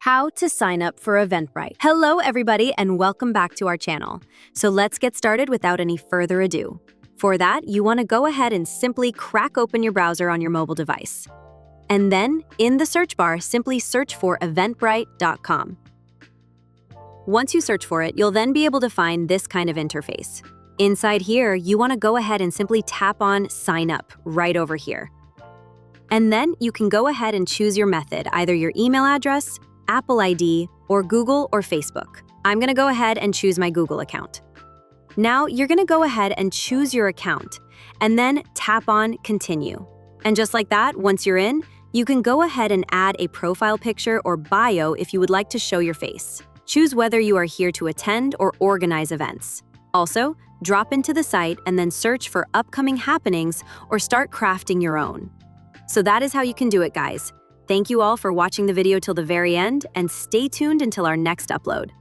How to sign up for Eventbrite. Hello everybody and welcome back to our channel. So let's get started without any further ado. For that, you want to go ahead and simply crack open your browser on your mobile device. And then, in the search bar, simply search for eventbrite.com. Once you search for it, you'll then be able to find this kind of interface. Inside here, you want to go ahead and simply tap on Sign Up right over here. And then you can go ahead and choose your method, either your email address, Apple ID, or Google or Facebook. I'm going to go ahead and choose my Google account. Now you're going to go ahead and choose your account and then tap on Continue. And just like that, once you're in, you can go ahead and add a profile picture or bio if you would like to show your face. Choose whether you are here to attend or organize events. Also, drop into the site and then search for upcoming happenings or start crafting your own. So that is how you can do it, guys. Thank you all for watching the video till the very end, and stay tuned until our next upload.